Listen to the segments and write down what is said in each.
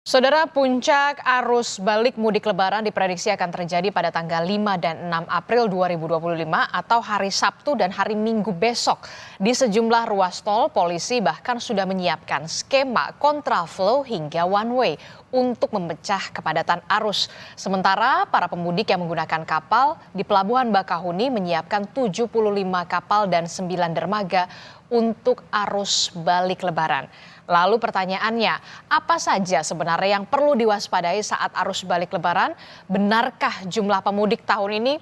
Saudara, puncak arus balik mudik lebaran diprediksi akan terjadi pada tanggal 5 dan 6 April 2025 atau hari Sabtu dan hari Minggu besok. Di sejumlah ruas tol, polisi bahkan sudah menyiapkan skema kontraflow hingga one way untuk memecah kepadatan arus. Sementara para pemudik yang menggunakan kapal di Pelabuhan Bakahuni menyiapkan 75 kapal dan 9 dermaga untuk arus balik lebaran. Lalu pertanyaannya, apa saja sebenarnya yang perlu diwaspadai saat arus balik lebaran? Benarkah jumlah pemudik tahun ini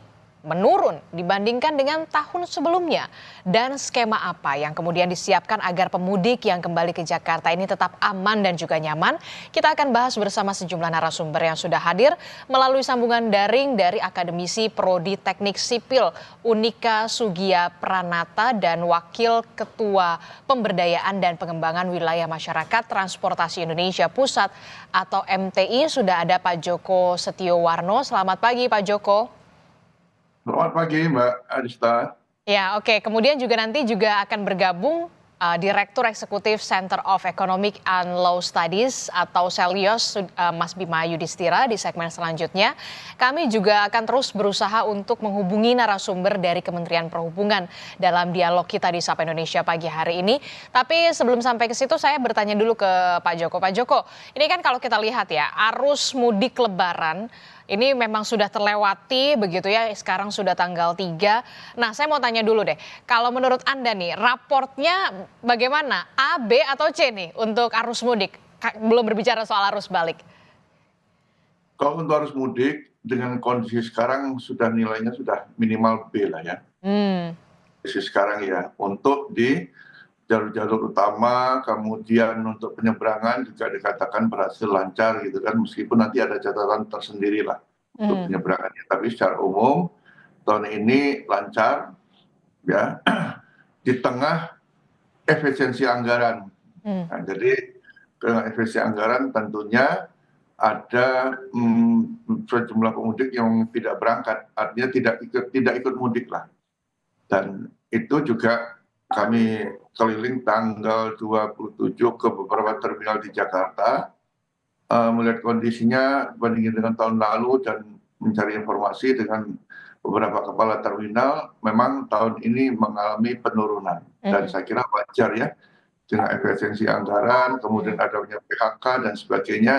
menurun dibandingkan dengan tahun sebelumnya? Dan skema apa yang kemudian disiapkan agar pemudik yang kembali ke Jakarta ini tetap aman dan juga nyaman? Kita akan bahas bersama sejumlah narasumber yang sudah hadir melalui sambungan daring dari Akademisi Prodi Teknik Sipil Unika Sugia Pranata dan Wakil Ketua Pemberdayaan dan Pengembangan Wilayah Masyarakat Transportasi Indonesia Pusat atau MTI sudah ada Pak Joko Setiowarno. Selamat pagi Pak Joko. Selamat pagi Mbak Adista. Ya, oke. Kemudian juga nanti juga akan bergabung Direktur Eksekutif Center of Economic and Law Studies atau Selios, Mas Bima Yudhistira di segmen selanjutnya. Kami juga akan terus berusaha untuk menghubungi narasumber dari Kementerian Perhubungan dalam dialog kita di Sapa Indonesia pagi hari ini. Tapi sebelum sampai ke situ saya bertanya dulu ke Pak Joko. Pak Joko, ini kan kalau kita lihat ya, arus mudik Lebaran ini memang sudah terlewati begitu ya, sekarang sudah tanggal 3. Nah, saya mau tanya dulu deh, kalau menurut Anda nih, raportnya bagaimana? A, B, atau C nih untuk arus mudik? Belum berbicara soal arus balik. Kalau untuk arus mudik, dengan kondisi sekarang sudah nilainya sudah minimal B lah ya. Kondisi sekarang ya, untuk di jalur-jalur utama, kemudian untuk penyeberangan juga dikatakan berhasil lancar gitu kan, meskipun nanti ada catatan tersendiri lah untuk penyeberangannya. Tapi secara umum tahun ini lancar ya, di tengah efisiensi anggaran. Nah, jadi dengan efisiensi anggaran tentunya ada sejumlah pemudik yang tidak berangkat, artinya tidak ikut mudik lah. Dan itu juga kami keliling tanggal 27 ke beberapa terminal di Jakarta, melihat kondisinya bandingin dengan tahun lalu dan mencari informasi dengan beberapa kepala terminal, memang tahun ini mengalami penurunan. Dan saya kira wajar ya, dengan efisiensi anggaran, kemudian adanya PHK dan sebagainya,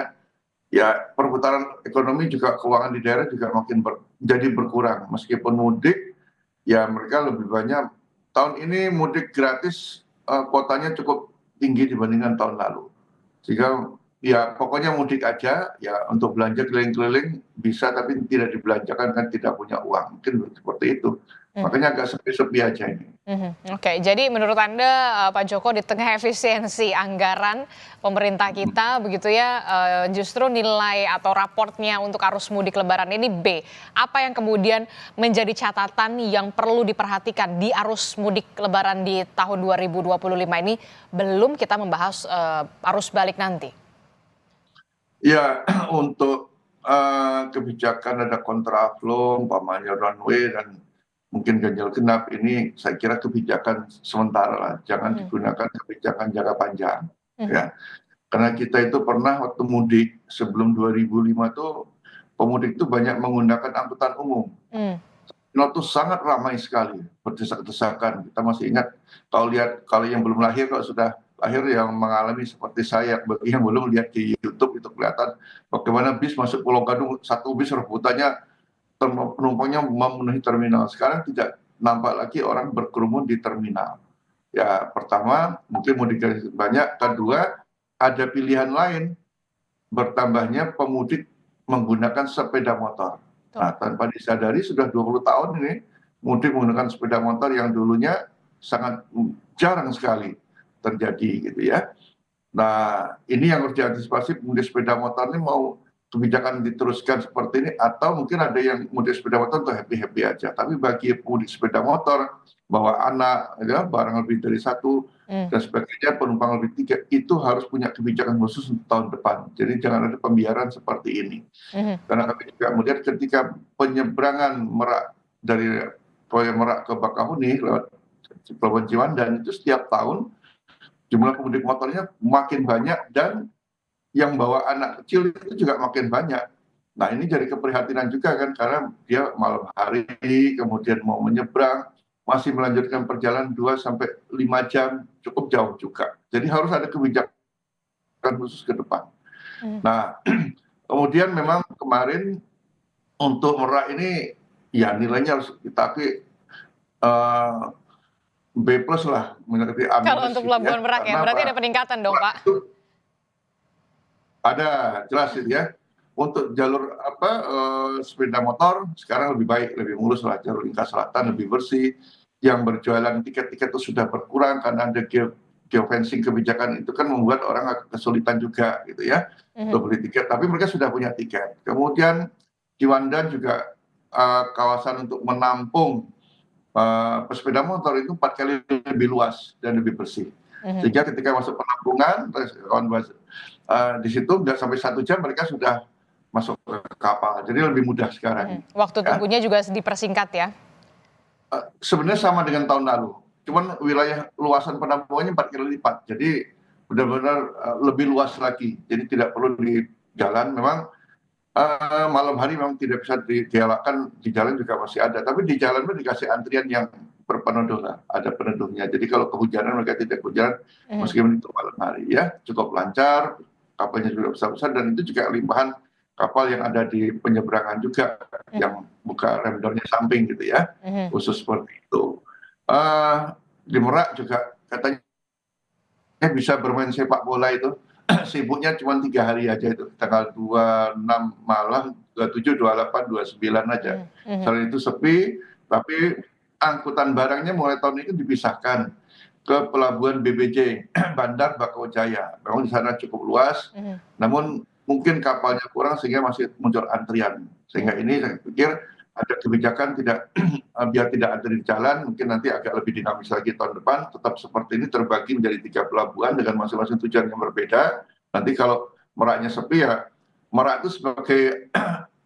ya perputaran ekonomi juga keuangan di daerah juga makin jadi berkurang. Meskipun mudik, ya mereka lebih banyak. Tahun ini mudik gratis kuotanya cukup tinggi dibandingkan tahun lalu. Sehingga ya pokoknya mudik aja, ya untuk belanja keliling-keliling bisa tapi tidak dibelanjakan kan tidak punya uang. Mungkin seperti itu. Makanya agak sepi-sepi aja ini. Oke, jadi menurut Anda Pak Joko di tengah efisiensi anggaran pemerintah kita begitu ya, justru nilai atau raportnya untuk arus mudik Lebaran ini B. Apa yang kemudian menjadi catatan yang perlu diperhatikan di arus mudik Lebaran di tahun 2025 ini belum kita membahas arus balik nanti? Ya, untuk kebijakan ada kontraflow, umpamanya runway dan mungkin ganjil genap ini saya kira kebijakan sementara lah, jangan digunakan kebijakan jangka panjang ya. Karena kita itu pernah waktu mudik sebelum 2005 tuh pemudik itu banyak menggunakan angkutan umum. Itu sangat ramai sekali, berdesak-desakan. Kita masih ingat kalau yang belum lahir, kalau sudah lahir yang mengalami seperti saya, bagi yang belum lihat di YouTube itu kelihatan bagaimana bis masuk Pulau Gadung, satu bis rebutannya penumpangnya memenuhi terminal. Sekarang tidak nampak lagi orang berkerumun di terminal. Ya pertama mungkin mudik banyak, kedua ada pilihan lain, bertambahnya pemudik menggunakan sepeda motor. Nah, tanpa disadari sudah 20 tahun ini mudik menggunakan sepeda motor yang dulunya sangat jarang sekali terjadi gitu ya. Nah, ini yang harus diantisipasi, mudik sepeda motor ini mau kebijakan diteruskan seperti ini atau mungkin ada yang mudik sepeda motor untuk happy-happy aja. Tapi bagi mudik sepeda motor, bawa anak, ya, barang lebih dari satu dan sebagainya, penumpang lebih tiga, itu harus punya kebijakan khusus untuk tahun depan. Jadi jangan ada pembiaran seperti ini. Karena kami juga melihat ketika penyeberangan Merak dari Merak ke Bakahuni lewat Pelabuhan Ciwandan itu setiap tahun jumlah pemudik motornya makin banyak dan yang bawa anak kecil itu juga makin banyak. Nah ini jadi keprihatinan juga kan, karena dia malam hari kemudian mau menyeberang, masih melanjutkan perjalanan 2 sampai 5 jam, cukup jauh juga. Jadi harus ada kebijakan khusus ke depan. Mhm. Nah kemudian memang kemarin untuk Merak ini ya nilainya harus, tapi B plus lah, mendekati A Kalau minus untuk gitu Pelabuhan ya. Merak ya, Karena berarti apa? ada peningkatan dong, Pak? Waktu ada jelas itu ya. Untuk jalur apa sepeda motor sekarang lebih baik, lebih mulus lah, jalur lintas selatan Mhm, lebih bersih. Yang berjualan tiket-tiket itu sudah berkurang karena ada geofencing kebijakan itu kan membuat orang agak kesulitan juga gitu ya mhm, untuk beli tiket. Tapi mereka sudah punya tiket. Kemudian Ciwandan juga kawasan untuk menampung pesepeda motor itu 4 kali lebih luas dan lebih bersih. mhm, Sehingga ketika masuk penampungan, di situ nggak sampai 1 jam mereka sudah masuk ke kapal. Jadi lebih mudah mhm. sekarang. Waktu Ya. tunggunya juga dipersingkat ya? Sebenarnya sama dengan tahun lalu. Cuman wilayah luasan penampungannya 4 kali lipat. Jadi benar-benar lebih luas lagi. Jadi tidak perlu di jalan. Memang malam hari memang tidak bisa digalakkan, di jalan juga masih ada. Tapi di jalan pun dikasih antrian yang berpeneduh lah, ada peneduhnya. Jadi kalau kehujanan mereka tidak kehujanan Mhm, meskipun itu malam hari ya, cukup lancar, kapalnya juga besar-besar dan itu juga limpahan kapal yang ada di penyeberangan juga mhm, yang buka rem doornya samping gitu ya, mhm. khusus seperti itu. Eh, di Merak juga katanya bisa bermain sepak bola itu sibuknya cuma 3 hari aja itu tanggal 26 malam, 27, 28, 29 aja. Mhm, mhm, Selain itu sepi, tapi angkutan barangnya mulai tahun ini dipisahkan ke pelabuhan BBJ Bandar Bakau Jaya. Memang di sana cukup luas, mhm, namun mungkin kapalnya kurang sehingga masih muncul antrian. Sehingga mhm, ini saya pikir ada kebijakan tidak biar tidak ada di jalan, mungkin nanti agak lebih dinamis lagi tahun depan, tetap seperti ini terbagi menjadi 3 pelabuhan dengan masing-masing tujuan yang berbeda. Nanti kalau Meraknya sepi ya, Merak itu sebagai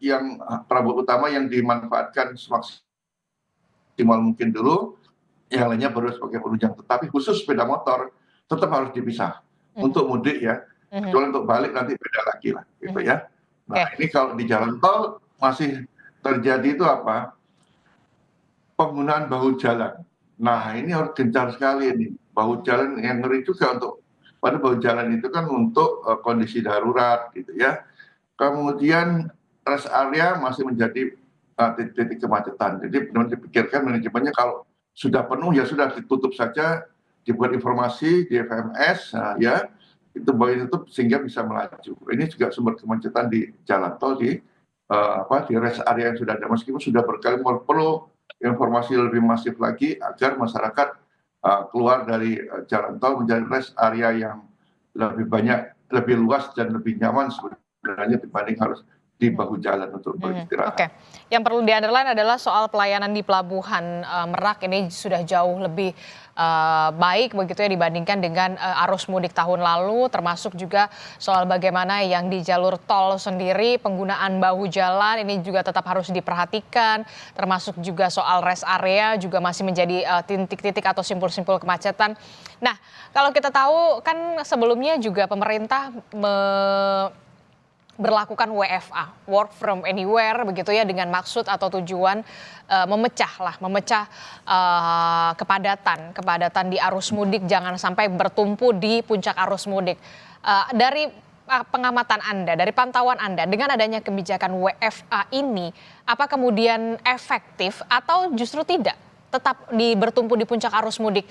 yang pelabuhan utama yang dimanfaatkan semaksimal mungkin dulu, yang lainnya baru sebagai penunjang. Tetapi khusus sepeda motor tetap harus dipisah mhm, untuk mudik ya, mhm, kecuali untuk balik nanti beda lagi lah gitu mhm. ya. Nah Oke. ini kalau di jalan tol masih terjadi itu apa, penggunaan bahu jalan. Nah ini harus gencar sekali ini, bahu Mhm, jalan yang ngeri juga untuk, pada bahu jalan itu kan untuk kondisi darurat gitu ya. Kemudian rest area masih menjadi titik-titik kemacetan. Jadi benar-benar dipikirkan manajemennya kalau sudah penuh ya sudah ditutup saja, dibuat informasi di FMS, nah, ya itu boleh ditutup sehingga bisa melaju. Ini juga sumber kemacetan di jalan tol di di rest area yang sudah ada. Meskipun sudah berkali-kali perlu informasi lebih masif lagi agar masyarakat keluar dari jalan tol menjadi rest area yang lebih banyak, lebih luas dan lebih nyaman sebenarnya dibanding harus di mhm. bahu jalan untuk Mhm, oke. beristirahat. Yang perlu di-underline adalah soal pelayanan di pelabuhan, Merak ini sudah jauh lebih, baik begitu ya dibandingkan dengan, arus mudik tahun lalu, termasuk juga soal bagaimana yang di jalur tol sendiri penggunaan bahu jalan ini juga tetap harus diperhatikan, termasuk juga soal rest area juga masih menjadi, titik-titik atau simpul-simpul kemacetan. Nah, kalau kita tahu kan sebelumnya juga pemerintah berlakukan WFA, work from anywhere begitu ya dengan maksud atau tujuan memecah kepadatan di arus mudik jangan sampai bertumpu di puncak arus mudik. Dari pengamatan Anda, dari pantauan Anda dengan adanya kebijakan WFA ini, apa kemudian efektif atau justru tidak? Tetap bertumpu di puncak arus mudik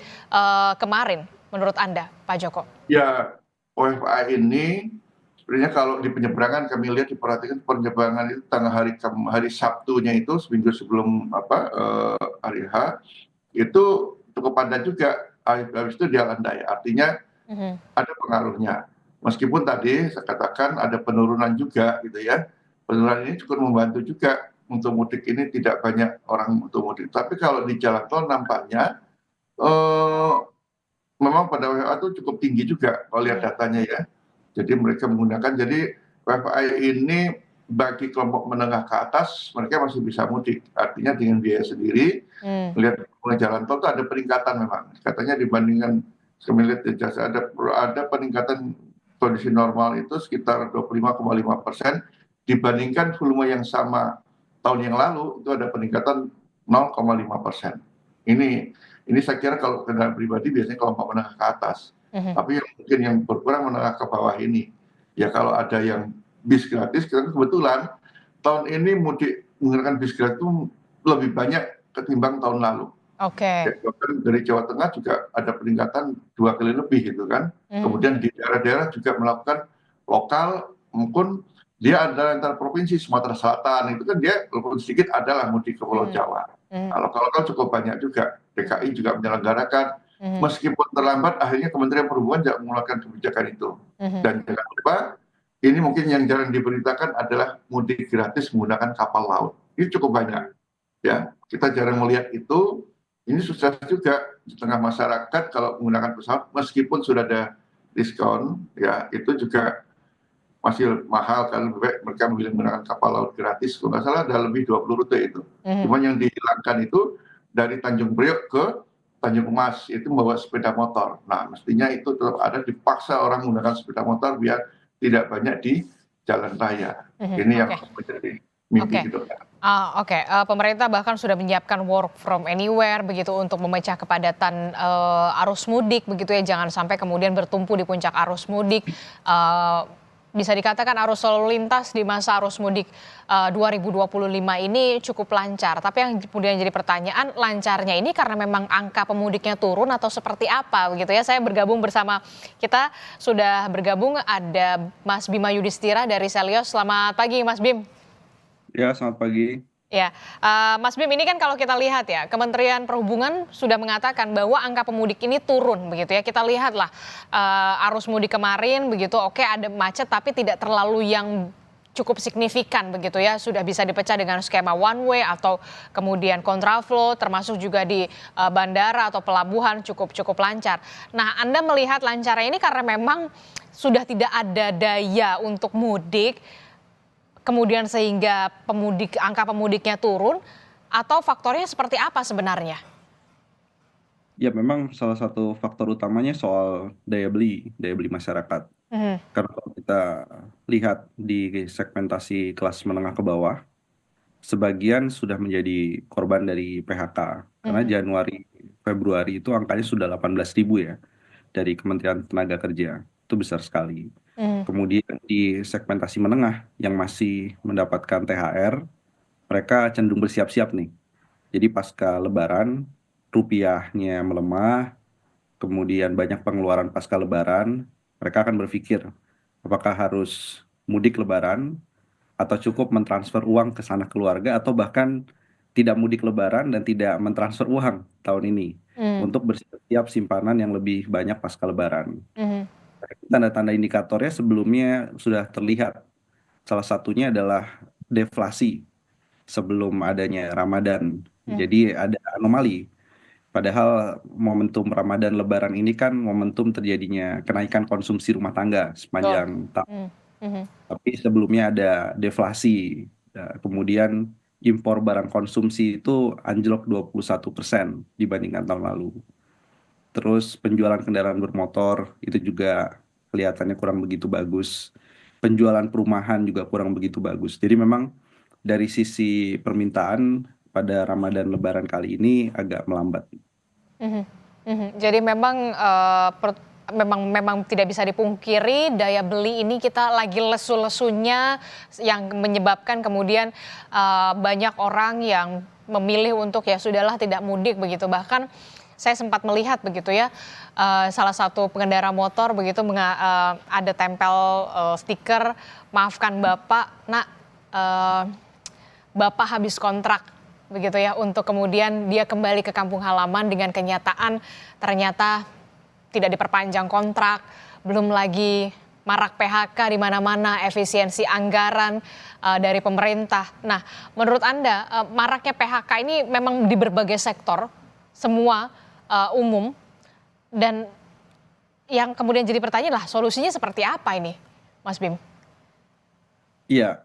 kemarin menurut Anda, Pak Joko? Ya, OFA ini sebenarnya kalau di penyeberangan kami lihat diperhatikan penyeberangan itu tanggal hari Sabtunya itu seminggu sebelum hari H itu cukup padat juga. Habis itu dia landai. Artinya Mhm, ada pengaruhnya. Meskipun tadi saya katakan ada penurunan juga gitu ya. Penurunan ini cukup membantu juga untuk mudik ini tidak banyak orang untuk mudik. Tapi kalau di jalan tol nampaknya eh, memang pada WFA itu cukup tinggi juga kalau lihat mhm, datanya ya. Jadi mereka menggunakan, jadi WFA ini bagi kelompok menengah ke atas mereka masih bisa mudik. Artinya dengan biaya sendiri, mmm, melihat pengguna jalan tol itu ada peningkatan memang. Katanya dibandingkan kami lihat di jasa ada peningkatan kondisi normal itu sekitar 25,5% dibandingkan volume yang sama tahun yang lalu itu ada peningkatan 0,5%. Ini saya kira kalau kendaraan pribadi biasanya kelompok menengah ke atas. Mhm. Tapi yang mungkin yang berkurang menengah ke bawah ini. Ya kalau ada yang bis gratis, kita kebetulan tahun ini mudik menggunakan bis gratis itu lebih banyak ketimbang tahun lalu. Ya, Oke. bahkan dari Jawa Tengah juga ada peningkatan 2 kali lebih gitu kan. Mhm. Kemudian di daerah-daerah juga melakukan lokal maupun dia ada antar provinsi Sumatera Selatan itu kan dia walaupun sedikit adalah mudik ke Pulau Mhm. Jawa. Mhm. Nah, lokal-lokal cukup banyak juga. DKI juga menyelenggarakan Mhm. meskipun terlambat akhirnya Kementerian Perhubungan juga mengeluarkan kebijakan itu. Mhm. Dan jangan lupa ini mungkin yang jarang diberitakan adalah mudik gratis menggunakan kapal laut. Ini cukup banyak ya. Kita jarang melihat itu. Ini sukses juga di tengah masyarakat kalau menggunakan pesawat meskipun sudah ada diskon ya itu juga masih mahal kan lebih baik mereka memilih menggunakan kapal laut gratis kalau nggak salah ada lebih 20 rute itu. Mhm. Cuman yang dihilangkan itu dari Tanjung Priok ke Tanjung Emas itu membawa sepeda motor. Nah mestinya itu tetap ada dipaksa orang menggunakan sepeda motor biar tidak banyak di jalan raya. Mhm. Ini yang Oke. menjadi mimpi Oke. ke depan. Oke, pemerintah bahkan sudah menyiapkan work from anywhere begitu untuk memecah kepadatan, arus mudik begitu ya, jangan sampai kemudian bertumpu di puncak arus mudik. Eee, Bisa dikatakan arus lalu lintas di masa arus mudik, 2025 ini cukup lancar. Tapi yang kemudian jadi pertanyaan, lancarnya ini karena memang angka pemudiknya turun atau seperti apa begitu ya? Saya bergabung bersama kita sudah bergabung ada Mas Bima Yudhistira dari Selios. Selamat pagi Mas Bim. Ya, selamat pagi. Ya, Mas Bim ini kan kalau kita lihat ya, Kementerian Perhubungan sudah mengatakan bahwa angka pemudik ini turun begitu ya. Kita lihatlah arus mudik kemarin begitu, oke ada macet tapi tidak terlalu yang cukup signifikan begitu ya. Sudah bisa dipecah dengan skema one way atau kemudian kontraflow, termasuk juga di bandara atau pelabuhan cukup lancar. Nah, Anda melihat lancarnya ini karena memang sudah tidak ada daya untuk mudik kemudian sehingga angka pemudiknya turun, atau faktornya seperti apa sebenarnya? Ya, memang salah satu faktor utamanya soal daya beli masyarakat. Mhm. Karena kalau kita lihat di segmentasi kelas menengah ke bawah, sebagian sudah menjadi korban dari PHK. Karena Mhm. Januari, Februari itu angkanya sudah 18.000 ya, dari Kementerian Tenaga Kerja. Itu besar sekali. Mhm. Kemudian di segmentasi menengah yang masih mendapatkan THR, mereka cenderung bersiap-siap nih. Jadi pasca Lebaran, rupiahnya melemah, kemudian banyak pengeluaran pasca Lebaran, mereka akan berpikir apakah harus mudik Lebaran atau cukup mentransfer uang ke sana keluarga atau bahkan tidak mudik Lebaran dan tidak mentransfer uang tahun ini Mhm. untuk bersiap simpanan yang lebih banyak pasca Lebaran. Mhm. Tanda-tanda indikatornya sebelumnya sudah terlihat. Salah satunya adalah deflasi sebelum adanya Ramadan. Mhm. Jadi ada anomali. Padahal momentum Ramadan Lebaran ini kan momentum terjadinya kenaikan konsumsi rumah tangga Betul. sepanjang tahun. Mhm. Mhm. Tapi sebelumnya ada deflasi. Kemudian impor barang konsumsi itu anjlok 21% dibandingkan tahun lalu. Terus penjualan kendaraan bermotor itu juga kelihatannya kurang begitu bagus. Penjualan perumahan juga kurang begitu bagus. Jadi memang dari sisi permintaan pada Ramadan Lebaran kali ini agak melambat. Mhm. Mhm. Jadi memang, memang tidak bisa dipungkiri daya beli ini kita lagi lesu-lesunya yang menyebabkan kemudian, banyak orang yang memilih untuk ya sudahlah tidak mudik begitu. Bahkan saya sempat melihat begitu ya, salah satu pengendara motor begitu ada tempel, stiker, "Maafkan Bapak, Nak, eee, Bapak habis kontrak." Begitu ya, untuk kemudian dia kembali ke kampung halaman dengan kenyataan ternyata tidak diperpanjang kontrak, belum lagi marak PHK di mana-mana, efisiensi anggaran, dari pemerintah. Nah, menurut Anda, maraknya PHK ini memang di berbagai sektor, semua, umum, dan yang kemudian jadi pertanyaan lah solusinya seperti apa ini, Mas Bim? Iya,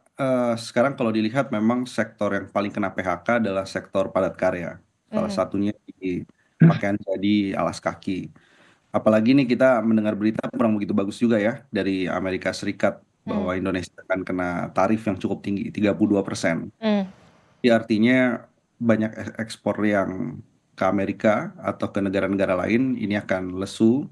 sekarang kalau dilihat memang sektor yang paling kena PHK adalah sektor padat karya. Salah Mhm. satunya di pakaian jadi, alas kaki. Apalagi nih kita mendengar berita kurang begitu bagus juga ya dari Amerika Serikat Hmm. bahwa Indonesia akan kena tarif yang cukup tinggi, 32%. Hmm. Jadi artinya banyak ekspor yang ke Amerika atau ke negara-negara lain ini akan lesu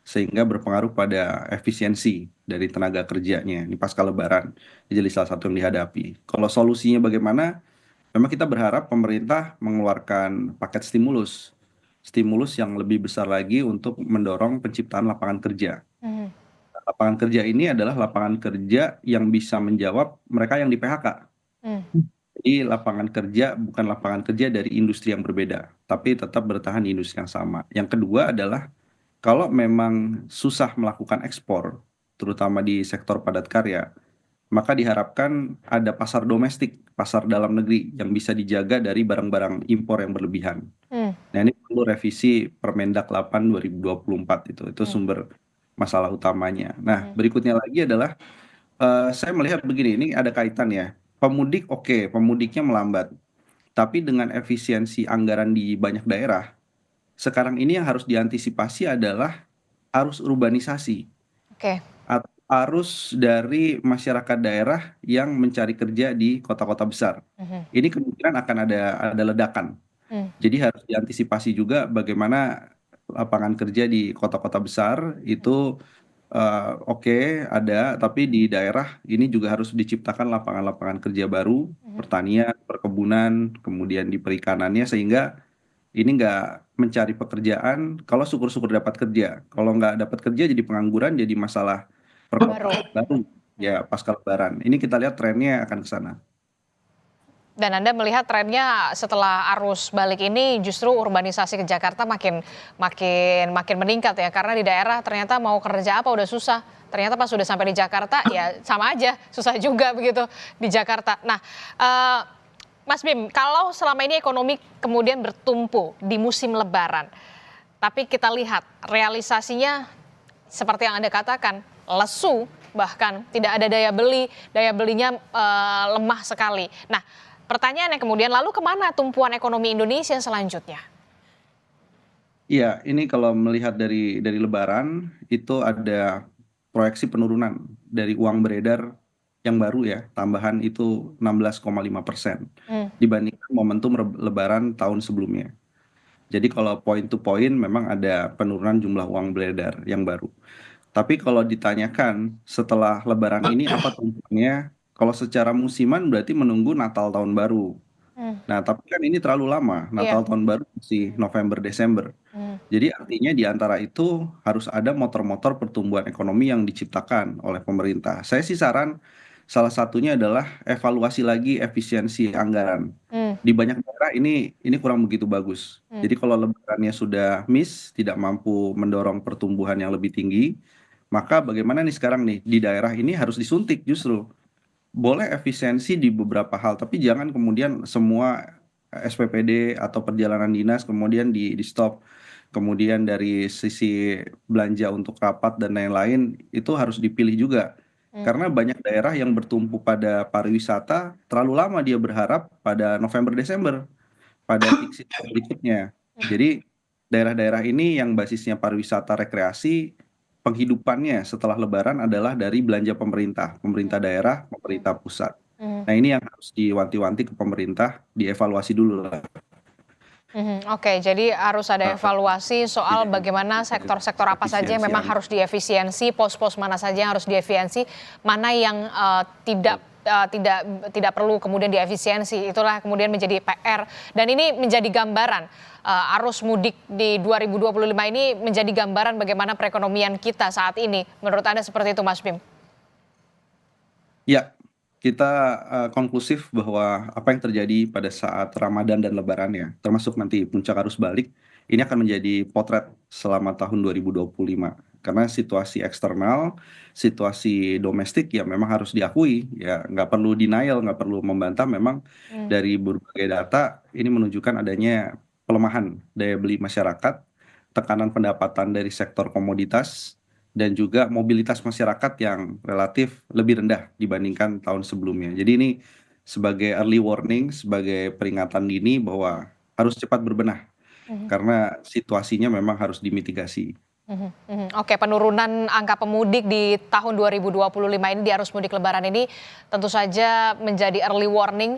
sehingga berpengaruh pada efisiensi dari tenaga kerjanya ini pasca Lebaran. Jadi salah satu yang dihadapi. Kalau solusinya bagaimana? Memang kita berharap pemerintah mengeluarkan paket stimulus, stimulus yang lebih besar lagi untuk mendorong penciptaan lapangan kerja. Hmm. Lapangan kerja ini adalah lapangan kerja yang bisa menjawab mereka yang di PHK. Hmm. Jadi lapangan kerja bukan lapangan kerja dari industri yang berbeda, tapi tetap bertahan di industri yang sama. Yang kedua adalah kalau memang susah melakukan ekspor, terutama di sektor padat karya, maka diharapkan ada pasar domestik, pasar dalam negeri yang bisa dijaga dari barang-barang impor yang berlebihan. Hmm. Nah, ini perlu revisi Permendak 8 2024 itu. Itu Hmm. sumber masalah utamanya. Nah, Hmm. berikutnya lagi adalah saya melihat begini, ini ada kaitan ya. Pemudik oke, pemudiknya melambat. Tapi dengan efisiensi anggaran di banyak daerah, sekarang ini yang harus diantisipasi adalah arus urbanisasi. Oke. Arus dari masyarakat daerah yang mencari kerja di kota-kota besar. Mhm. Ini kemungkinan akan ada ledakan. Hmm. Jadi harus diantisipasi juga bagaimana lapangan kerja di kota-kota besar itu oke ada, tapi di daerah ini juga harus diciptakan lapangan-lapangan kerja baru, Mhm. pertanian, perkebunan, kemudian di perikanannya sehingga ini nggak mencari pekerjaan, kalau syukur-syukur dapat kerja. Kalau nggak dapat kerja jadi pengangguran, jadi masalah Baru. baru ya pasca Lebaran. Ini kita lihat trennya akan ke sana. Dan Anda melihat trennya setelah arus balik ini justru urbanisasi ke Jakarta makin makin meningkat ya, karena di daerah ternyata mau kerja apa udah susah. Ternyata pas sudah sampai di Jakarta ya sama aja, susah juga begitu di Jakarta. Nah, Mas Bim, kalau selama ini ekonomi kemudian bertumpu di musim Lebaran, tapi kita lihat realisasinya seperti yang Anda katakan, lesu, bahkan tidak ada daya belinya lemah sekali. Nah, pertanyaannya kemudian lalu kemana tumpuan ekonomi Indonesia selanjutnya? Iya, ini kalau melihat dari Lebaran itu ada proyeksi penurunan dari uang beredar yang baru ya, tambahan itu 16,5% Hmm. dibandingkan momentum Lebaran tahun sebelumnya. Jadi kalau point to point memang ada penurunan jumlah uang beredar yang baru. Tapi kalau ditanyakan setelah Lebaran ini apa tumpuannya? Kalau secara musiman berarti menunggu Natal tahun baru. Hmm. Nah, tapi kan ini terlalu lama. Iya. Natal tahun baru masih November Desember. Hmm. Jadi artinya di antara itu harus ada motor-motor pertumbuhan ekonomi yang diciptakan oleh pemerintah. Saya sih saran salah satunya adalah evaluasi lagi efisiensi anggaran. Hmm. Di banyak daerah ini kurang begitu bagus. Hmm. Jadi kalau lebarannya sudah miss, tidak mampu mendorong pertumbuhan yang lebih tinggi, maka bagaimana nih sekarang nih di daerah ini harus disuntik justru. Boleh efisiensi di beberapa hal, tapi jangan kemudian semua SPPD atau perjalanan dinas kemudian di stop. Kemudian dari sisi belanja untuk rapat dan lain-lain itu harus dipilih juga. Hmm. Karena banyak daerah yang bertumpu pada pariwisata, terlalu lama dia berharap pada November Desember, pada peak season berikutnya. Jadi daerah-daerah ini yang basisnya pariwisata rekreasi, penghidupannya setelah Lebaran adalah dari belanja pemerintah, pemerintah daerah, pemerintah pusat. Hmm. Nah ini yang harus diwanti-wanti ke pemerintah, dievaluasi dulu lah. Oke, jadi harus ada evaluasi soal bagaimana sektor-sektor apa saja yang memang harus diefisiensi, pos-pos mana saja yang harus diefisiensi, mana yang tidak perlu kemudian diefisiensi. Itulah kemudian menjadi PR dan ini menjadi gambaran arus mudik di 2025 ini menjadi gambaran bagaimana perekonomian kita saat ini. Menurut Anda seperti itu, Mas Bim? Ya, kita konklusif bahwa apa yang terjadi pada saat Ramadan dan Lebaran ya, termasuk nanti puncak arus balik, ini akan menjadi potret selama tahun 2025. Karena situasi eksternal, situasi domestik ya memang harus diakui, ya nggak perlu denial, nggak perlu membantah, memang dari berbagai data ini menunjukkan adanya pelemahan daya beli masyarakat, tekanan pendapatan dari sektor komoditas, dan juga mobilitas masyarakat yang relatif lebih rendah dibandingkan tahun sebelumnya. Jadi ini sebagai early warning, sebagai peringatan dini bahwa harus cepat berbenah karena situasinya memang harus dimitigasi. Mhm, mhm. Oke, penurunan angka pemudik di tahun 2025 ini di arus mudik lebaran ini tentu saja menjadi early warning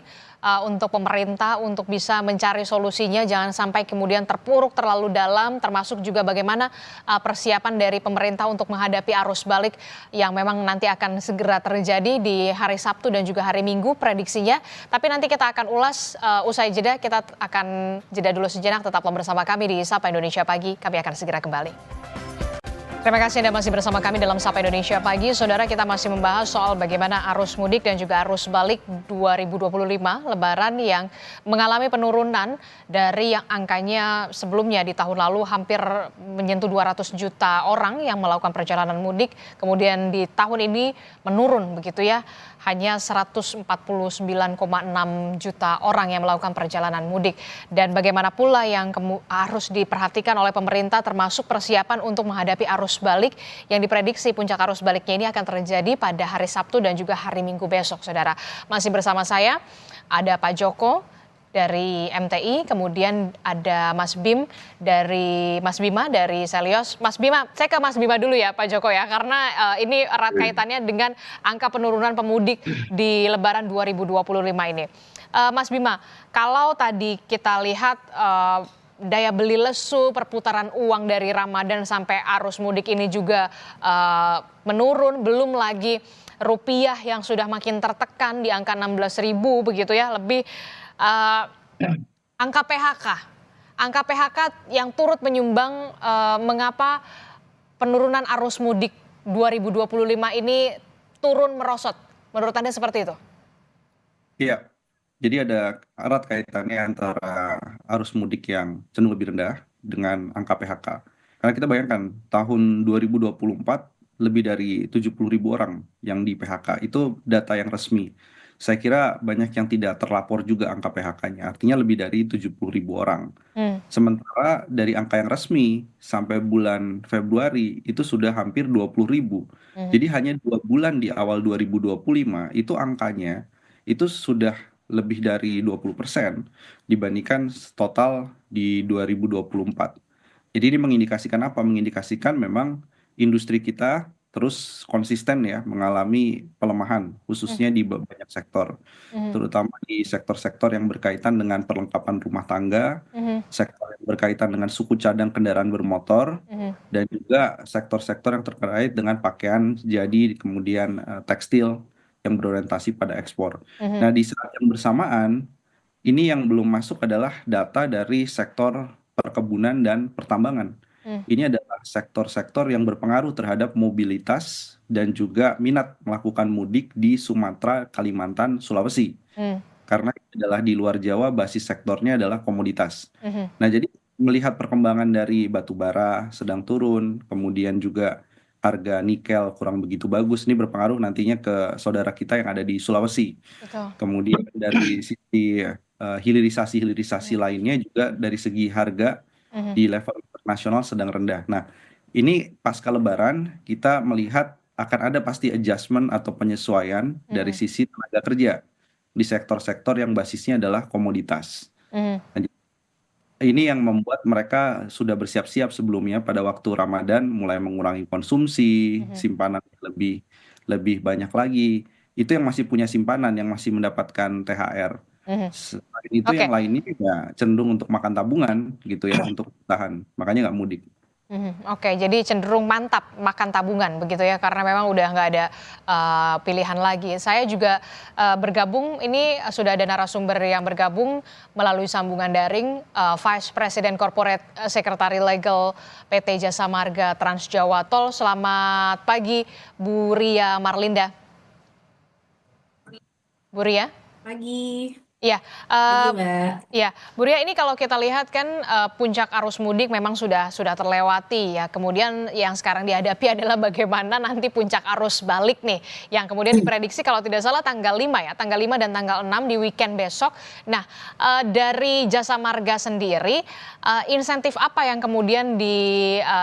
untuk pemerintah untuk bisa mencari solusinya jangan sampai kemudian terpuruk terlalu dalam termasuk juga bagaimana persiapan dari pemerintah untuk menghadapi arus balik yang memang nanti akan segera terjadi di hari Sabtu dan juga hari Minggu prediksinya. Tapi nanti kita akan ulas usai jeda, kita akan jeda dulu sejenak, tetaplah bersama kami di Sapa Indonesia Pagi, kami akan segera kembali. Terima kasih Anda masih bersama kami dalam Sapa Indonesia Pagi. Saudara, kita masih membahas soal bagaimana arus mudik dan juga arus balik 2025 Lebaran yang mengalami penurunan dari yang angkanya sebelumnya di tahun lalu hampir menyentuh 200 juta orang yang melakukan perjalanan mudik. Kemudian di tahun ini menurun begitu ya, hanya 149,6 juta orang yang melakukan perjalanan mudik. Dan bagaimana pula yang harus diperhatikan oleh pemerintah termasuk persiapan untuk menghadapi arus balik yang diprediksi puncak arus baliknya ini akan terjadi pada hari Sabtu dan juga hari Minggu besok, saudara. Masih bersama saya ada Pak Joko dari MTI, kemudian ada Mas Bima dari Selios. Mas Bima, saya ke Mas Bima dulu ya Pak Joko ya, karena ini erat kaitannya dengan angka penurunan pemudik di Lebaran 2025 ini. Mas Bima, kalau tadi kita lihat daya beli lesu, perputaran uang dari Ramadan sampai arus mudik ini juga menurun, belum lagi rupiah yang sudah makin tertekan di angka 16.000 begitu ya, lebih angka PHK yang turut menyumbang mengapa penurunan arus mudik 2025 ini turun merosot. Menurut Anda seperti itu? Iya, jadi ada erat kaitannya antara arus mudik yang cenderung lebih rendah dengan angka PHK. Karena kita bayangkan tahun 2024 lebih dari 70.000 orang yang di PHK. Itu data yang resmi. Saya kira banyak yang tidak terlapor juga angka PHK-nya. Artinya lebih dari 70.000 orang. Sementara dari angka yang resmi sampai bulan Februari itu sudah hampir 20.000. Jadi hanya 2 bulan di awal 2025 itu angkanya itu sudah lebih dari 20% dibandingkan total di 2024. Jadi ini mengindikasikan apa? Mengindikasikan memang industri kita terus konsisten ya mengalami pelemahan khususnya di banyak sektor, terutama di sektor-sektor yang berkaitan dengan perlengkapan rumah tangga, sektor yang berkaitan dengan suku cadang kendaraan bermotor, dan juga sektor-sektor yang terkait dengan pakaian jadi kemudian tekstil yang berorientasi pada ekspor. Nah, di saat yang bersamaan, ini yang belum masuk adalah data dari sektor perkebunan dan pertambangan. Ini adalah sektor-sektor yang berpengaruh terhadap mobilitas dan juga minat melakukan mudik di Sumatera, Kalimantan, Sulawesi. Karena ini adalah di luar Jawa, basis sektornya adalah komoditas. Nah, jadi melihat perkembangan dari batu bara sedang turun, kemudian juga harga nikel kurang begitu bagus, ini berpengaruh nantinya ke saudara kita yang ada di Sulawesi. Betul. Kemudian dari sisi hilirisasi lainnya juga dari segi harga di level internasional sedang rendah. Nah, ini pasca Lebaran kita melihat akan ada pasti adjustment atau penyesuaian dari sisi tenaga kerja di sektor-sektor yang basisnya adalah komoditas. Ini yang membuat mereka sudah bersiap-siap sebelumnya pada waktu Ramadan mulai mengurangi konsumsi, simpanan lebih banyak lagi. Itu yang masih punya simpanan, yang masih mendapatkan THR. Selain itu yang lainnya ya cenderung untuk makan tabungan gitu ya untuk tahan. Makanya nggak mudik. Oke, jadi cenderung mantap makan tabungan begitu ya, karena memang udah nggak ada pilihan lagi. Saya juga bergabung, ini sudah ada narasumber yang bergabung melalui sambungan daring, Vice President Corporate Secretary Legal PT Jasa Marga Trans Jawa Tol. Selamat pagi, Bu Ria Marlinda. Bu Ria? Pagi. Iya, Pagi, Mbak. ya, Bu Ria, ini kalau kita lihat kan puncak arus mudik memang sudah terlewati ya. Kemudian yang sekarang dihadapi adalah bagaimana nanti puncak arus balik nih, yang kemudian diprediksi kalau tidak salah tanggal 5 ya, tanggal 5 dan tanggal 6 di weekend besok. Nah, dari Jasa Marga sendiri, insentif apa yang kemudian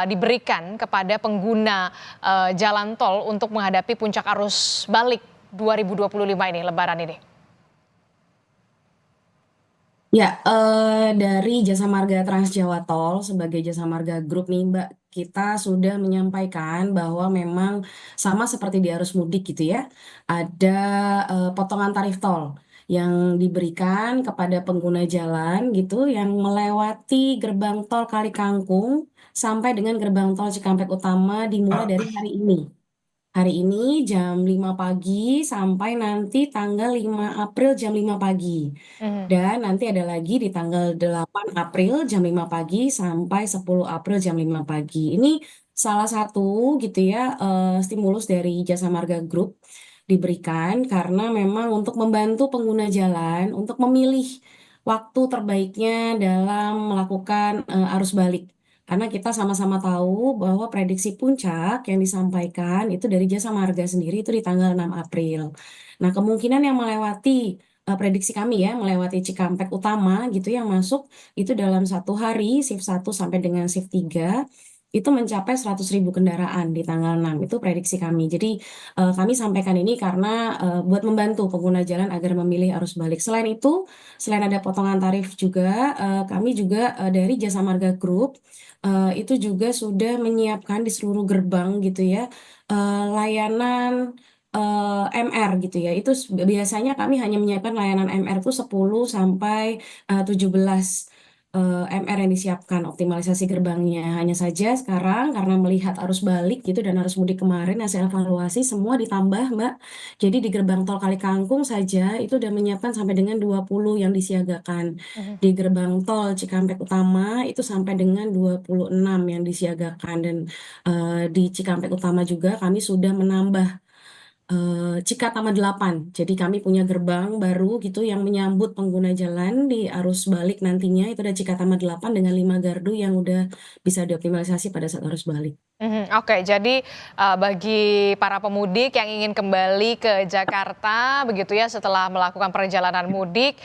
diberikan kepada pengguna jalan tol untuk menghadapi puncak arus balik 2025 ini, Lebaran ini? Ya, dari Jasa Marga Trans Jawa Tol sebagai Jasa Marga Group nih, Mbak, kita sudah menyampaikan bahwa memang sama seperti di arus mudik gitu ya, ada potongan tarif tol yang diberikan kepada pengguna jalan gitu yang melewati gerbang tol Kali Kangkung sampai dengan gerbang tol Cikampek Utama dimulai dari hari ini. Hari ini jam 5 pagi sampai nanti tanggal 5 April jam 5 pagi. Mhm. Dan nanti ada lagi di tanggal 8 April jam 5 pagi sampai 10 April jam 5 pagi. Ini salah satu gitu ya stimulus dari Jasa Marga Group diberikan karena memang untuk membantu pengguna jalan untuk memilih waktu terbaiknya dalam melakukan arus balik. Karena kita sama-sama tahu bahwa prediksi puncak yang disampaikan itu dari Jasa Marga sendiri itu di tanggal 6 April. Nah, kemungkinan yang melewati prediksi kami ya, melewati Cikampek Utama gitu yang masuk itu dalam satu hari shift 1 sampai dengan shift 3 itu mencapai 100.000 kendaraan di tanggal 6. Itu prediksi kami. Jadi kami sampaikan ini karena buat membantu pengguna jalan agar memilih arus balik. Selain itu, selain ada potongan tarif juga, kami juga dari Jasa Marga Group itu juga sudah menyiapkan di seluruh gerbang gitu ya layanan MR gitu ya. Itu biasanya kami hanya menyiapkan layanan MR itu 10 sampai 17 MR yang disiapkan optimalisasi gerbangnya. Hanya saja sekarang karena melihat arus balik gitu dan arus mudik kemarin hasil evaluasi semua ditambah, Mbak. Jadi di gerbang tol Kali Kangkung saja itu udah menyiapkan sampai dengan 20 yang disiagakan. Mhm. Di gerbang tol Cikampek Utama itu sampai dengan 26 yang disiagakan dan di Cikampek Utama juga kami sudah menambah Cikatama 8. Jadi kami punya gerbang baru gitu yang menyambut pengguna jalan di arus balik nantinya itu ada Cikatama 8 dengan 5 gardu yang udah bisa dioptimalisasi pada saat arus balik. Oke, jadi bagi para pemudik yang ingin kembali ke Jakarta begitu ya setelah melakukan perjalanan mudik,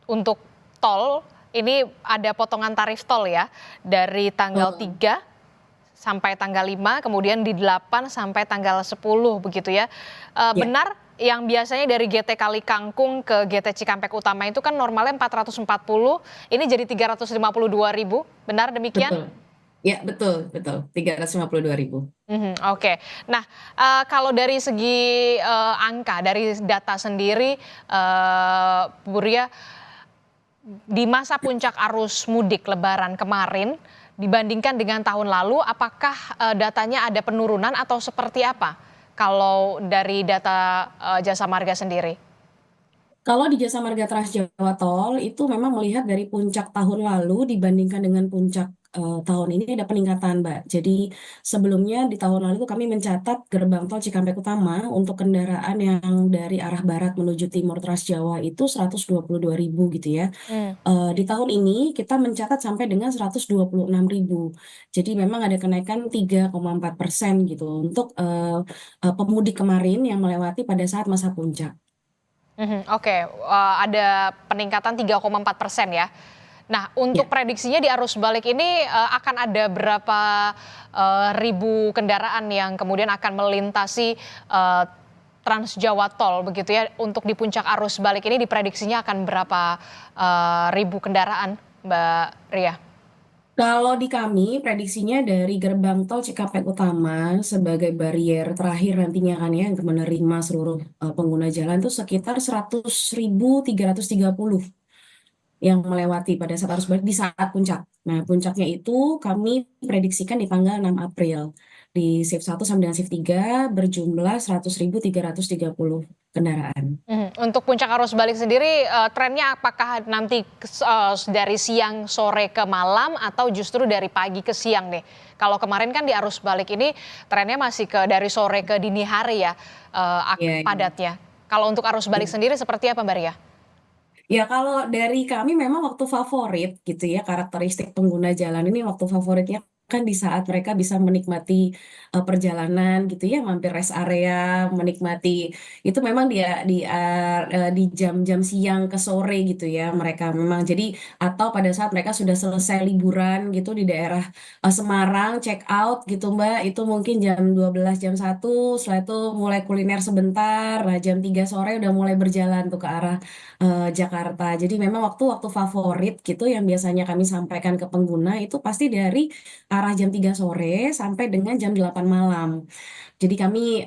untuk tol ini ada potongan tarif tol ya dari tanggal Oh, 3 sampai tanggal 5, kemudian di 8 sampai tanggal 10 begitu ya. ya, Benar yang biasanya dari GT Kali Kangkung ke GT Cikampek Utama itu kan normalnya 440, ini jadi 352.000, benar demikian? betul. Ya, betul, betul. 352.000. Oke. Nah, kalau dari segi, angka, dari data sendiri, Bu Ria, di masa puncak arus mudik lebaran kemarin, dibandingkan dengan tahun lalu, apakah, datanya ada penurunan atau seperti apa? Kalau dari data, Jasa Marga sendiri? Kalau di Jasa Marga Trans Jawa Tol itu memang melihat dari puncak tahun lalu dibandingkan dengan puncak tahun ini ada peningkatan, Mbak. Jadi sebelumnya di tahun lalu itu kami mencatat gerbang tol Cikampek Utama untuk kendaraan yang dari arah barat menuju timur Trans Jawa itu 122.000 gitu ya. Mmm. Di tahun ini kita mencatat sampai dengan 126.000. Jadi memang ada kenaikan 3,4% gitu untuk pemudik kemarin yang melewati pada saat masa puncak. Oke, ada peningkatan 3,4% ya. Nah, Ya. untuk prediksinya di arus balik ini, akan ada berapa, ribu kendaraan yang kemudian akan melintasi, Trans Jawa Tol begitu ya, untuk di puncak arus balik ini diprediksinya akan berapa, ribu kendaraan, Mbak Ria? Kalau di kami prediksinya dari gerbang tol Cikampek Utama sebagai barier terakhir nantinya kan ya untuk menerima seluruh pengguna jalan itu sekitar 100.330 yang melewati pada saat arus balik di saat puncak. Nah, puncaknya itu kami prediksikan di tanggal 6 April. Di shift 1 sampai dengan shift 3 berjumlah 100.330 kendaraan. Untuk puncak arus balik sendiri, trennya apakah nanti dari siang, sore ke malam atau justru dari pagi ke siang nih? Kalau kemarin kan di arus balik ini trennya masih dari sore ke dini hari ya, Ya, padatnya. Kalau untuk arus balik sendiri seperti apa, Mbak Ria? ya, kalau dari kami memang waktu favorit gitu ya, karakteristik pengguna jalan ini waktu favoritnya kan di saat mereka bisa menikmati perjalanan gitu ya, mampir rest area, menikmati itu memang di jam-jam siang ke sore gitu ya mereka memang. Jadi atau pada saat mereka sudah selesai liburan gitu di daerah Semarang, check out gitu Mbak, itu mungkin jam 12 jam 1, setelah itu mulai kuliner sebentar, nah jam 3 sore udah mulai berjalan tuh ke arah Jakarta. Jadi memang waktu-waktu favorit gitu yang biasanya kami sampaikan ke pengguna itu pasti dari arah jam 3 sore sampai dengan jam 8 malam. Jadi kami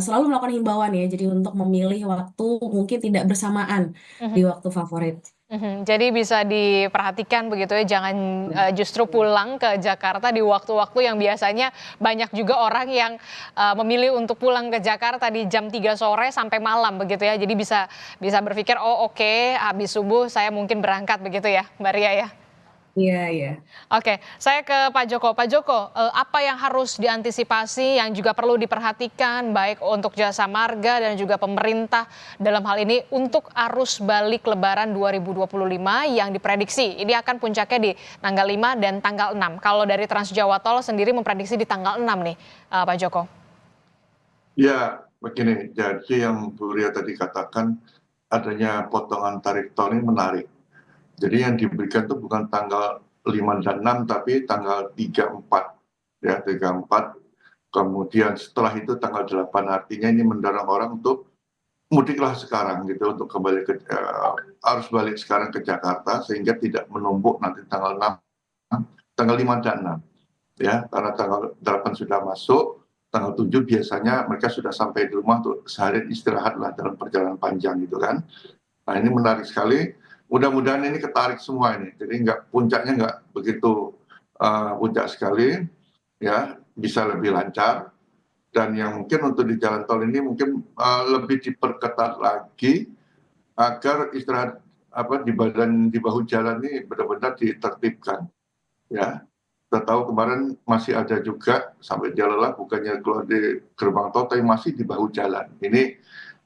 selalu melakukan himbauan ya, jadi untuk memilih waktu mungkin tidak bersamaan di Mhm. waktu favorit. Jadi bisa diperhatikan begitu ya, jangan justru pulang ke Jakarta di waktu-waktu yang biasanya banyak juga orang yang memilih untuk pulang ke Jakarta di jam 3 sore sampai malam begitu ya. Jadi bisa bisa berpikir, "Oh oke, habis subuh saya mungkin berangkat," begitu ya, Mbak Ria ya? Iya, iya. Oke, saya ke Pak Joko. Pak Joko, apa yang harus diantisipasi yang juga perlu diperhatikan baik untuk jasa marga dan juga pemerintah dalam hal ini untuk arus balik Lebaran 2025 yang diprediksi ini akan puncaknya di tanggal 5 dan tanggal 6. Kalau dari Trans Jawa Tol sendiri memprediksi di tanggal 6 nih, Pak Joko. Ya, begini, jadi yang Bu Ria tadi katakan adanya potongan tarif tol ini menarik. Jadi yang diberikan itu bukan tanggal 5 dan 6, tapi tanggal 3, 4. Ya, 3, 4. Kemudian setelah itu tanggal 8, artinya ini mendorong orang untuk mudiklah sekarang gitu, untuk kembali ke arus balik sekarang ke Jakarta sehingga tidak menumpuk nanti tanggal 6, tanggal 5 dan 6. Ya, karena tanggal 8 sudah masuk, tanggal 7 biasanya mereka sudah sampai di rumah untuk seharian istirahat lah dalam perjalanan panjang gitu kan. Nah ini menarik sekali, mudah-mudahan ini ketarik semua ini, jadi puncaknya nggak begitu puncak sekali, ya bisa lebih lancar. Dan yang mungkin untuk di jalan tol ini mungkin lebih diperketat lagi agar istirahat di bahu jalan ini benar-benar ditertibkan, ya. Kita tahu kemarin masih ada juga sampai dia lelah bukannya keluar di gerbang tol tapi masih di bahu jalan. Ini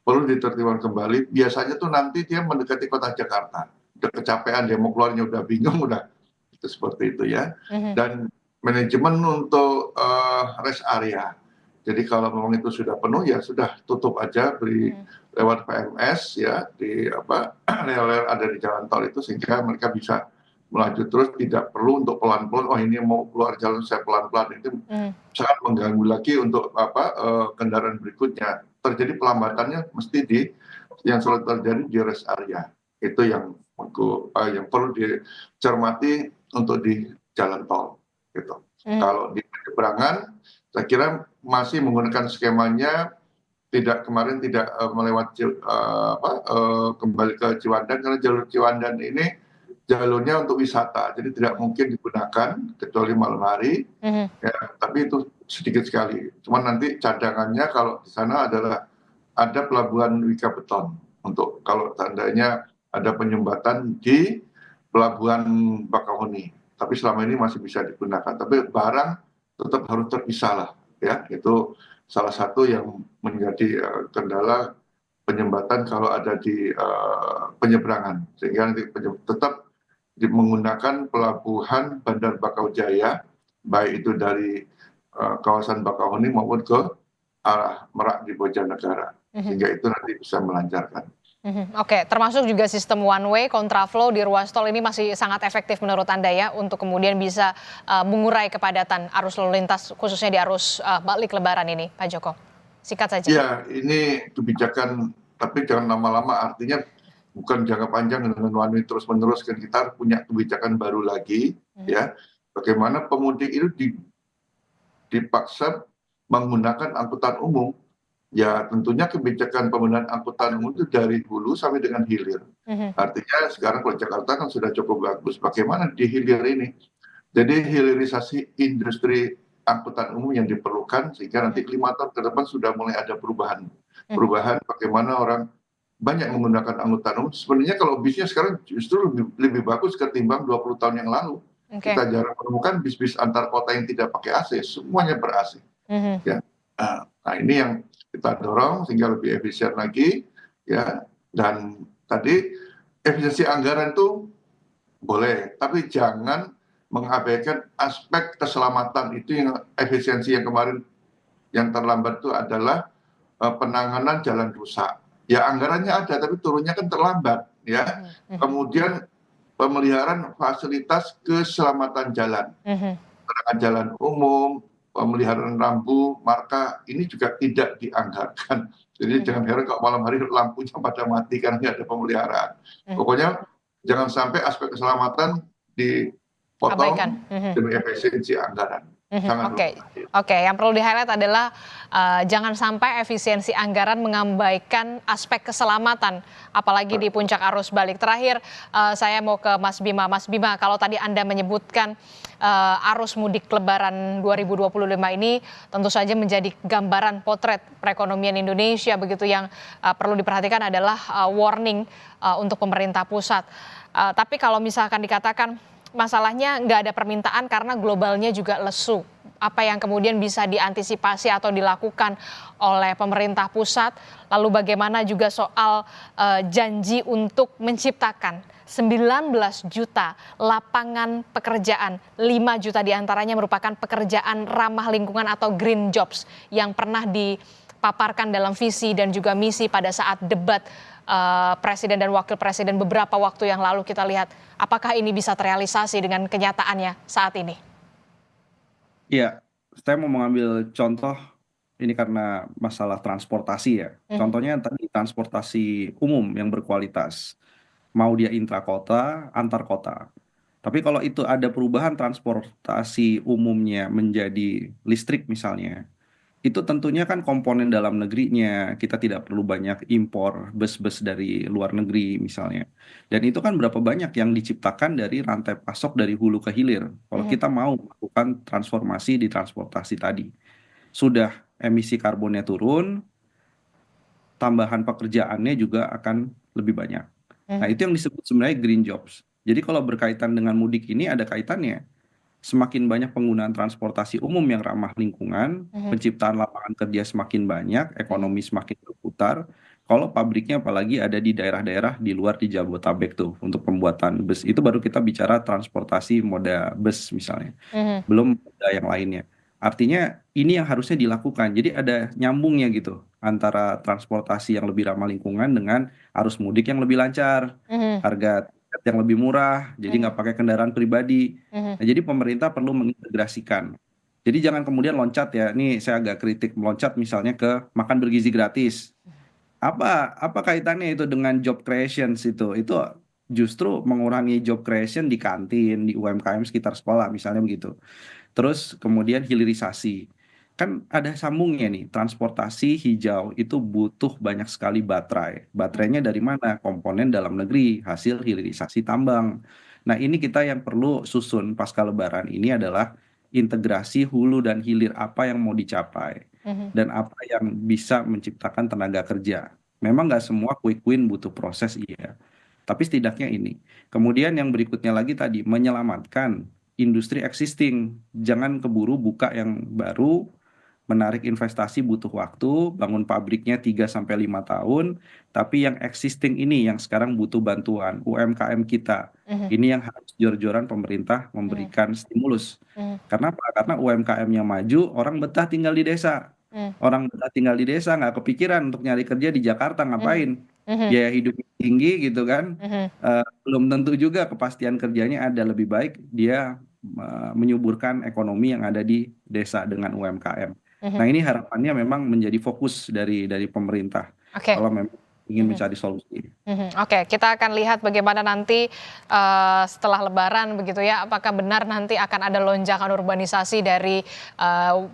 perlu ditertibkan kembali. Biasanya tuh nanti dia mendekati kota Jakarta, udah kecapean, dia mau keluarnya udah bingung, udah itu seperti itu ya. Mhm. Dan manajemen untuk rest area. Jadi kalau memang itu sudah penuh ya sudah tutup aja, beri Mhm. lewat PMS ya di rel-rel ada di jalan tol itu sehingga mereka bisa melaju terus, tidak perlu untuk pelan-pelan. Oh ini mau keluar jalan saya pelan-pelan, itu Mhm. sangat mengganggu lagi untuk kendaraan berikutnya. Terjadi pelambatannya mesti yang selalu terjadi di rest area. Itu yang perlu dicermati untuk di jalan tol gitu. Mhm. Kalau di penyeberangan saya kira masih menggunakan skemanya, kemarin tidak melewati kembali ke Ciwandan, karena jalur Ciwandan ini jalurnya untuk wisata, jadi tidak mungkin digunakan kecuali malam hari. Mhm. Ya, tapi itu sedikit sekali. Cuman nanti cadangannya kalau di sana adalah ada pelabuhan Wika Beton untuk kalau tandanya ada penyumbatan di pelabuhan Bakauheni. Tapi selama ini masih bisa digunakan. Tapi barang tetap harus terpisah lah, ya. Itu salah satu yang menjadi kendala penyumbatan kalau ada di penyeberangan. Sehingga nanti tetap menggunakan pelabuhan Bandar Bakau Jaya, baik itu dari kawasan Bakauheni maupun ke arah Merak di Bojanegara, Mhm. sehingga itu nanti bisa melancarkan. Mhm. Oke, termasuk juga sistem one way kontraflow di ruas tol ini masih sangat efektif menurut Anda ya untuk kemudian bisa mengurai kepadatan arus lalu lintas khususnya di arus balik Lebaran ini, Pak Joko. Singkat saja. Ya, ini kebijakan, tapi jangan lama-lama, artinya bukan jangka panjang dengan one way terus-menerus, kan kita harus punya kebijakan baru lagi, Mhm. ya. Bagaimana pemudik itu dipaksa menggunakan angkutan umum. Ya tentunya kebijakan penggunaan angkutan umum itu dari hulu sampai dengan hilir. Mhm. Artinya sekarang kalau Jakarta kan sudah cukup bagus. Bagaimana di hilir ini? Jadi hilirisasi industri angkutan umum yang diperlukan sehingga nanti 5 tahun ke depan sudah mulai ada perubahan. Mhm. Perubahan bagaimana orang banyak menggunakan angkutan umum. Sebenarnya kalau bisnya sekarang justru lebih bagus ketimbang 20 tahun yang lalu. Oke. Kita jarang menemukan bis-bis antar kota yang tidak pakai AC, semuanya ber-AC. Mhm. Ya. Nah ini yang kita dorong sehingga lebih efisien lagi, ya. Dan tadi efisiensi anggaran itu boleh, tapi jangan mengabaikan aspek keselamatan. Itu yang efisiensi yang kemarin yang terlambat itu adalah penanganan jalan rusak. Ya anggarannya ada tapi turunnya kan terlambat ya. Kemudian pemeliharaan fasilitas keselamatan jalan, penerangan jalan umum, pemeliharaan rambu, marka ini juga tidak dianggarkan. Jadi jangan heran kalau malam hari lampunya pada mati karena nggak ada pemeliharaan. Pokoknya jangan sampai aspek keselamatan dipotong Abaikan. demi efisiensi anggaran. Sangat Oke, yang perlu di-highlight adalah jangan sampai efisiensi anggaran mengabaikan aspek keselamatan, apalagi di puncak arus balik. Terakhir, saya mau ke Mas Bima. Mas Bima, kalau tadi Anda menyebutkan arus mudik Lebaran 2025 ini tentu saja menjadi gambaran potret perekonomian Indonesia, begitu yang perlu diperhatikan adalah warning untuk pemerintah pusat. Tapi kalau misalkan dikatakan masalahnya nggak ada permintaan karena globalnya juga lesu. Apa yang kemudian bisa diantisipasi atau dilakukan oleh pemerintah pusat? Lalu bagaimana juga soal janji untuk menciptakan 19 juta lapangan pekerjaan, 5 juta diantaranya merupakan pekerjaan ramah lingkungan atau green jobs yang pernah dipaparkan dalam visi dan juga misi pada saat debat Presiden dan Wakil Presiden beberapa waktu yang lalu. Kita lihat apakah ini bisa terrealisasi dengan kenyataannya saat ini. Iya, saya mau mengambil contoh ini karena masalah transportasi ya. Contohnya tadi transportasi umum yang berkualitas. Mau dia intrakota, antar kota. Tapi kalau itu ada perubahan transportasi umumnya menjadi listrik misalnya, itu tentunya kan komponen dalam negerinya, kita tidak perlu banyak impor bus-bus dari luar negeri misalnya. Dan itu kan berapa banyak yang diciptakan dari rantai pasok dari hulu ke hilir. Kalau kita mau melakukan transformasi di transportasi tadi. Sudah emisi karbonnya turun, tambahan pekerjaannya juga akan lebih banyak. Nah itu yang disebut sebenarnya green jobs. Jadi kalau berkaitan dengan mudik ini ada kaitannya. Semakin banyak penggunaan transportasi umum yang ramah lingkungan, penciptaan lapangan kerja semakin banyak, ekonomi semakin berputar. Kalau pabriknya apalagi ada di daerah-daerah di luar di Jabodetabek tuh untuk pembuatan bus, itu baru kita bicara transportasi moda bus misalnya. Belum moda yang lainnya. Artinya ini yang harusnya dilakukan. Jadi ada nyambungnya gitu antara transportasi yang lebih ramah lingkungan dengan arus mudik yang lebih lancar, harga tiket yang lebih murah, jadi nggak pakai kendaraan pribadi. Nah, jadi pemerintah perlu mengintegrasikan. Jadi jangan kemudian loncat ya, ini saya agak kritik meloncat misalnya ke makan bergizi gratis. Apa kaitannya itu dengan job creation itu? Itu justru mengurangi job creation di kantin, di UMKM sekitar sekolah misalnya begitu. Terus kemudian hilirisasi. Kan ada sambungnya nih, transportasi hijau itu butuh banyak sekali baterai. Baterainya dari mana? Komponen dalam negeri, hasil hilirisasi tambang. Nah ini kita yang perlu susun pasca Lebaran ini adalah integrasi hulu dan hilir apa yang mau dicapai. Dan apa yang bisa menciptakan tenaga kerja. Memang nggak semua quick win butuh proses, iya. Tapi setidaknya ini. Kemudian yang berikutnya lagi tadi, menyelamatkan industri existing. Jangan keburu buka yang baru, menarik investasi butuh waktu, bangun pabriknya 3-5 tahun, tapi yang existing ini yang sekarang butuh bantuan, UMKM kita. Ini yang harus jor-joran pemerintah memberikan stimulus. Karena apa? Karena UMKM-nya maju, orang betah tinggal di desa. Orang betah tinggal di desa nggak kepikiran untuk nyari kerja di Jakarta, ngapain? Biaya hidupnya tinggi gitu kan. Belum tentu juga kepastian kerjanya ada, lebih baik dia menyuburkan ekonomi yang ada di desa dengan UMKM. Nah ini harapannya memang menjadi fokus dari pemerintah kalau memang ingin mencari solusi. Oke, kita akan lihat bagaimana nanti setelah Lebaran begitu ya, apakah benar nanti akan ada lonjakan urbanisasi dari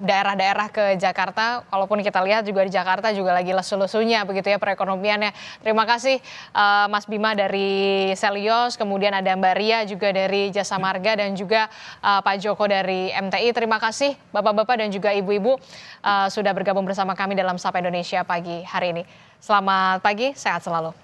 daerah-daerah ke Jakarta. Walaupun kita lihat juga di Jakarta juga lagi lesu-lesunya begitu ya perekonomiannya. Terima kasih Mas Bima dari Selios, kemudian ada Mbak Ria juga dari Jasa Marga dan juga Pak Joko dari MTI. Terima kasih Bapak-bapak dan juga Ibu-ibu sudah bergabung bersama kami dalam Sapa Indonesia pagi hari ini. Selamat pagi, sehat selalu.